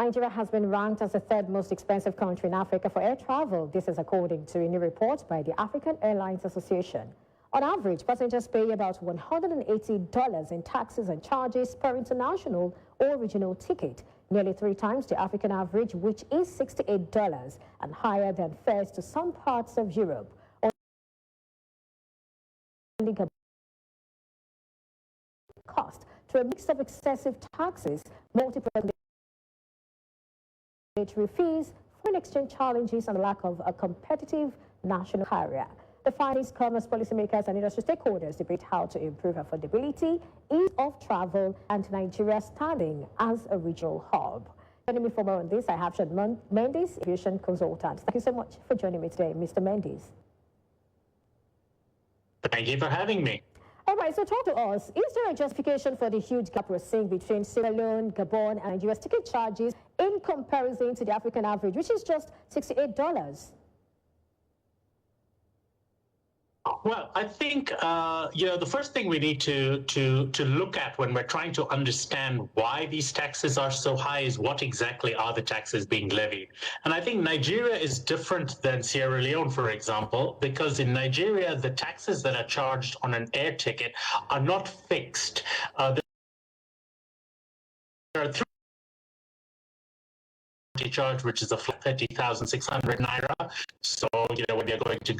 Nigeria has been ranked as the third most expensive country in Africa for air travel. This is according to a new report by the African Airlines Association. On average, passengers pay about $180 in taxes and charges per international or regional ticket, nearly 3 times the African average, which is $68, and higher than fares to some parts of Europe. Cost to a mix of excessive taxes, multiple fees, foreign exchange challenges, and the lack of a competitive national carrier. The findings come as policymakers and industry stakeholders debate how to improve affordability, ease of travel, and Nigeria's standing as a regional hub. Joining me for more on this, I have Sean Mendes, aviation consultant. Thank you so much for joining me today, Mr. Mendes. Thank you for having me. All right, so talk to us. Is there a justification for the huge gap we're seeing between Sierra Leone, Gabon, and Nigeria's ticket charges in comparison to the African average, which is just $68? Well, I think the first thing we need to look at when we're trying to understand why these taxes are so high is what exactly are the taxes being levied. And I think Nigeria is different than Sierra Leone, for example, because in Nigeria, the taxes that are charged on an air ticket are not fixed. There are 3 charge, which is a flat 30,600 naira. So, when you're going to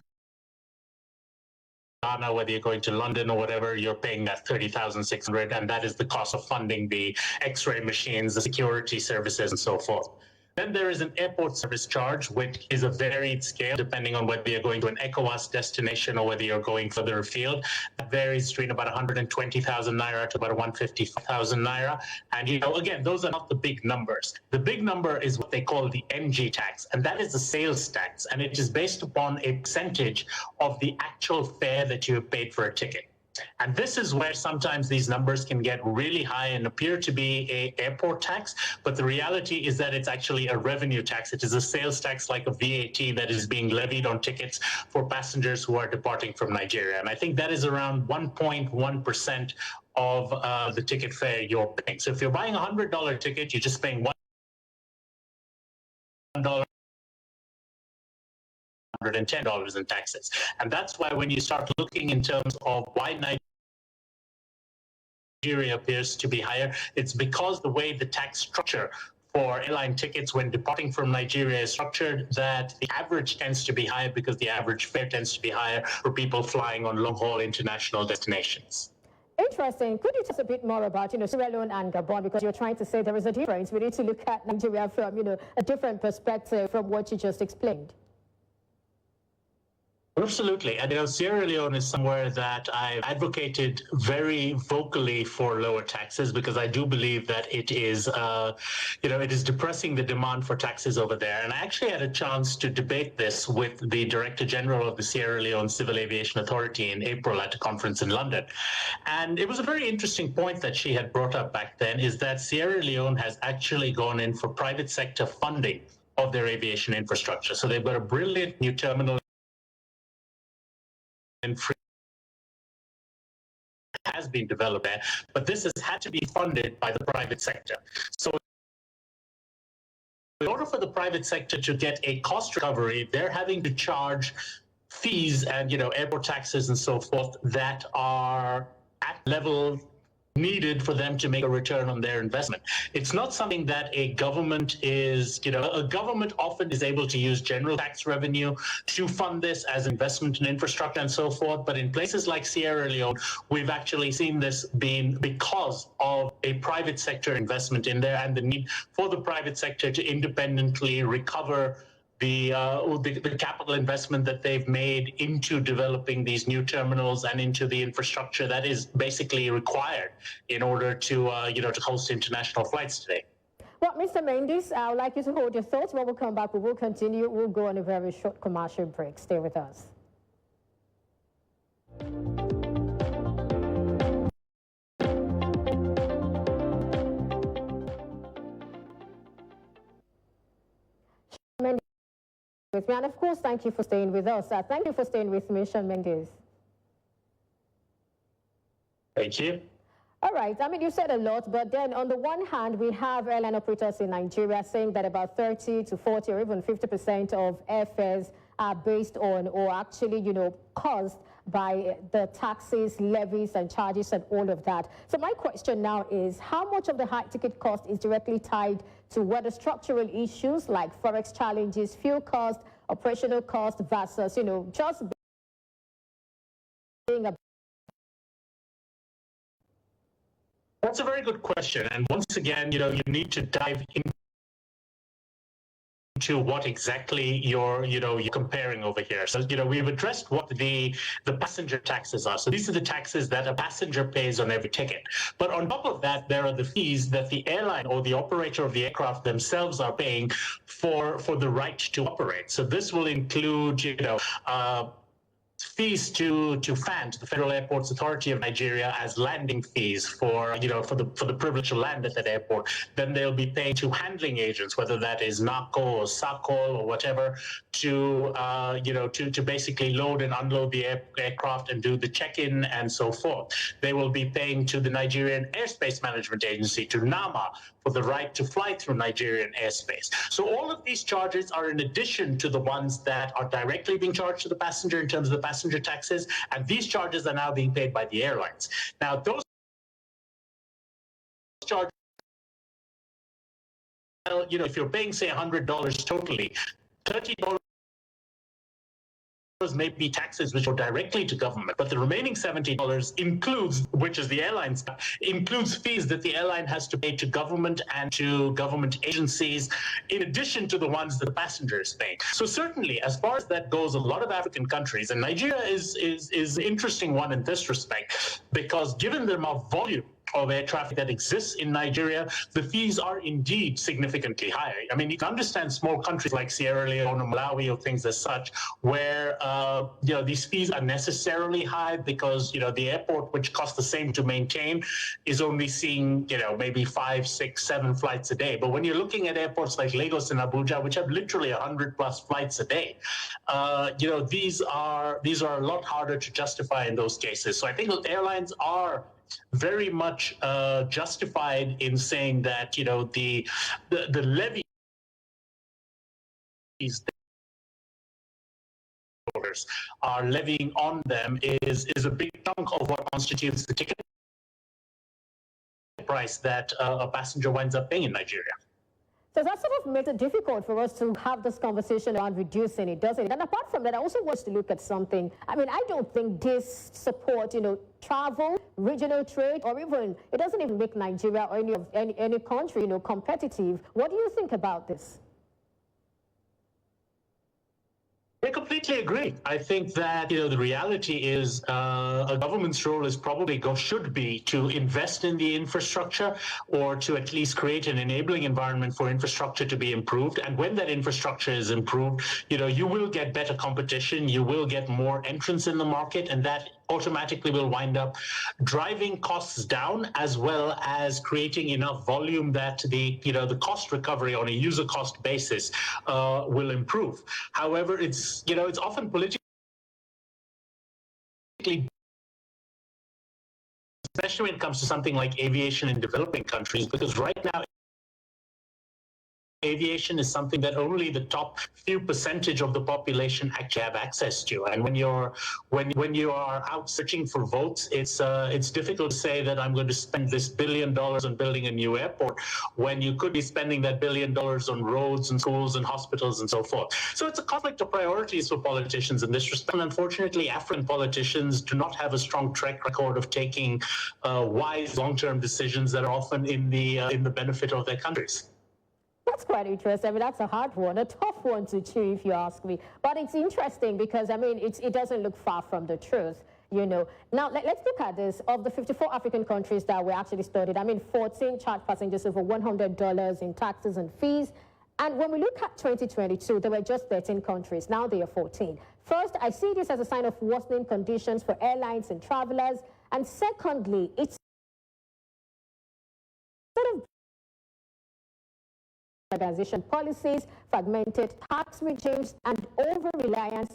whether you're going to London or whatever, you're paying that 30,600, and that is the cost of funding the X-ray machines, the security services, and so forth. Then there is an airport service charge, which is a varied scale depending on whether you're going to an ECOWAS destination or whether you're going further afield. That varies between about 120,000 naira to about 150,000 naira. And, again, those are not the big numbers. The big number is what they call the NG tax, and that is the sales tax, and it is based upon a percentage of the actual fare that you have paid for a ticket. And this is where sometimes these numbers can get really high and appear to be an airport tax, but the reality is that it's actually a revenue tax. It is a sales tax like a VAT that is being levied on tickets for passengers who are departing from Nigeria. And I think that is around 1.1% of the ticket fare you're paying. So if you're buying a $100 ticket, you're just paying $1. $110 in taxes. And that's why when you start looking in terms of why Nigeria appears to be higher, it's because the way the tax structure for airline tickets when departing from Nigeria is structured, that the average tends to be higher because the average fare tends to be higher for people flying on long-haul international destinations. Interesting. Could you tell us a bit more about, Sierra Leone and Gabon, because you're trying to say there is a difference. We need to look at Nigeria from, a different perspective from what you just explained. Absolutely. And Sierra Leone is somewhere that I've advocated very vocally for lower taxes, because I do believe that it is, it is depressing the demand for taxes over there. And I actually had a chance to debate this with the Director General of the Sierra Leone Civil Aviation Authority in April at a conference in London. And it was a very interesting point that she had brought up back then, is that Sierra Leone has actually gone in for private sector funding of their aviation infrastructure. So they've got a brilliant new terminal and free has been developed there, but this has had to be funded by the private sector. So in order for the private sector to get a cost recovery, they're having to charge fees and airport taxes and so forth that are at level needed for them to make a return on their investment. It's not something that a government is, a government often is able to use general tax revenue to fund this as investment in infrastructure and so forth. But in places like Sierra Leone, we've actually seen this being because of a private sector investment in there and the need for the private sector to independently recover the capital investment that they've made into developing these new terminals and into the infrastructure that is basically required in order to to host international flights today. Well, Mr. Mendes, I would like you to hold your thoughts. When we come back, we will continue. We'll go on a very short commercial break. Stay with us. With me, and of course, thank you for staying with us. Thank you for staying with me, Sean Mendes. Thank you. All right. I mean, you said a lot, but then on the one hand, we have airline operators in Nigeria saying that about 30 to 40 or even 50% of airfares are based on or actually, caused by the taxes, levies, and charges and all of that. So my question now is, how much of the high ticket cost is directly tied to whether structural issues like forex challenges, fuel cost, operational cost versus, just being a... That's a very good question. And once again, you need to dive into what exactly you're comparing over here. So, we've addressed what the passenger taxes are. So these are the taxes that a passenger pays on every ticket. But on top of that, there are the fees that the airline or the operator of the aircraft themselves are paying for the right to operate. So this will include, fees to FAN, to the Federal Airports Authority of Nigeria, as landing fees for the privilege to land at that airport. Then they'll be paid to handling agents, whether that is NACO or SACOL or whatever, to basically load and unload the aircraft and do the check-in and so forth. They will be paying to the Nigerian Airspace Management Agency, to NAMA, for the right to fly through Nigerian airspace. So all of these charges are in addition to the ones that are directly being charged to the passenger in terms of the passenger taxes, and these charges are now being paid by the airlines. Now, those charges, if you're paying, say, $100 totally, $30 may be taxes which go directly to government, but the remaining $70 includes, which is the airlines, includes fees that the airline has to pay to government and to government agencies, in addition to the ones that the passenger is paying. So certainly, as far as that goes, a lot of African countries, and Nigeria is an interesting one in this respect, because given the amount of volume of air traffic that exists in Nigeria, the fees are indeed significantly higher. I mean, you can understand small countries like Sierra Leone or Malawi or things as such, where these fees are necessarily high because the airport, which costs the same to maintain, is only seeing maybe 5, 6, 7 flights a day. But when you're looking at airports like Lagos and Abuja, which have literally 100+ flights a day, these are a lot harder to justify in those cases. So I think airlines are very much justified in saying that the levies are levying on them is a big chunk of what constitutes the ticket price that a passenger winds up paying in Nigeria. So that sort of makes it difficult for us to have this conversation around reducing it, doesn't it? And apart from that, I also want to look at something. I mean, I don't think this support, travel, regional trade, or even, it doesn't even make Nigeria or any country, competitive. What do you think about this? I completely agree. I think that the reality is a government's role is should be to invest in the infrastructure, or to at least create an enabling environment for infrastructure to be improved. And when that infrastructure is improved, you will get better competition, you will get more entrants in the market, and that automatically will wind up driving costs down, as well as creating enough volume that the cost recovery on a user cost basis will improve. However, it's often politically, especially when it comes to something like aviation in developing countries, because right now aviation is something that only the top few percentage of the population actually have access to. And when you are out searching for votes, it's difficult to say that I'm going to spend this $1 billion on building a new airport when you could be spending that $1 billion on roads and schools and hospitals and so forth. So it's a conflict of priorities for politicians in this respect. And unfortunately, African politicians do not have a strong track record of taking wise long-term decisions that are often in the benefit of their countries. That's quite interesting. I mean, that's a hard one, a tough one to chew, if you ask me. But it's interesting because, I mean, it doesn't look far from the truth, Now, let's look at this. Of the 54 African countries that we actually studied, I mean, 14 charged passengers over $100 in taxes and fees. And when we look at 2022, there were just 13 countries. Now there are 14. First, I see this as a sign of worsening conditions for airlines and travelers. And secondly, it's sort of organization policies, fragmented tax regimes, and over-reliance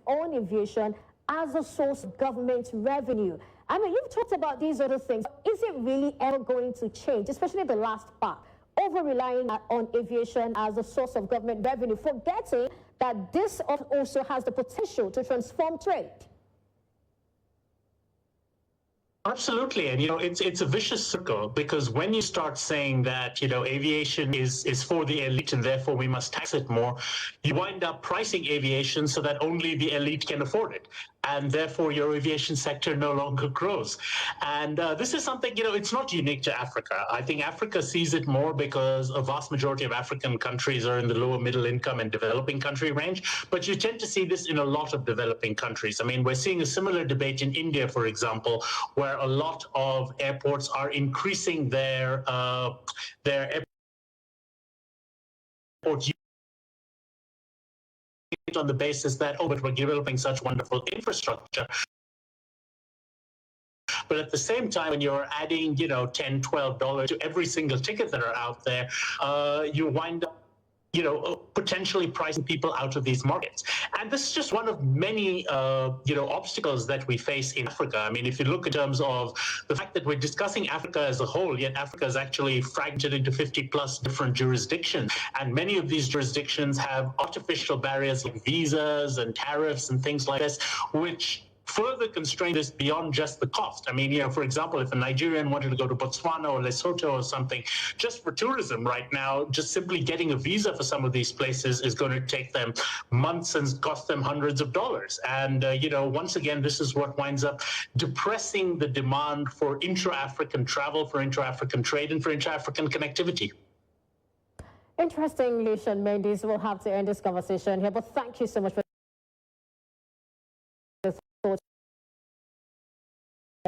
on aviation as a source of government revenue. I mean, you've talked about these other things. Is it really ever going to change, especially the last part, over-relying on aviation as a source of government revenue, forgetting that this also has the potential to transform trade? Absolutely. And, it's a vicious circle, because when you start saying that, aviation is for the elite and therefore we must tax it more, you wind up pricing aviation so that only the elite can afford it. And therefore your aviation sector no longer grows. And this is something, it's not unique to Africa. I think Africa sees it more because a vast majority of African countries are in the lower middle income and developing country range. But you tend to see this in a lot of developing countries. I mean, we're seeing a similar debate in India, for example, where a lot of airports are increasing their airport on the basis that, but we're developing such wonderful infrastructure. But at the same time, when you're adding, $10, $12 to every single ticket that are out there, you wind up potentially pricing people out of these markets. And this is just one of many, obstacles that we face in Africa. I mean, if you look in terms of the fact that we're discussing Africa as a whole, yet Africa is actually fragmented into 50+ different jurisdictions. And many of these jurisdictions have artificial barriers like visas and tariffs and things like this, which further constrain this beyond just the cost. I mean, for example, if a Nigerian wanted to go to Botswana or Lesotho or something, just for tourism right now, just simply getting a visa for some of these places is going to take them months and cost them hundreds of dollars. And, once again, this is what winds up depressing the demand for intra-African travel, for intra-African trade, and for intra-African connectivity. Interesting, Lucian Mendes. We'll have to end this conversation here, but thank you so much for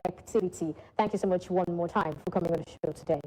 activity. Thank you so much one more time for coming on the show today.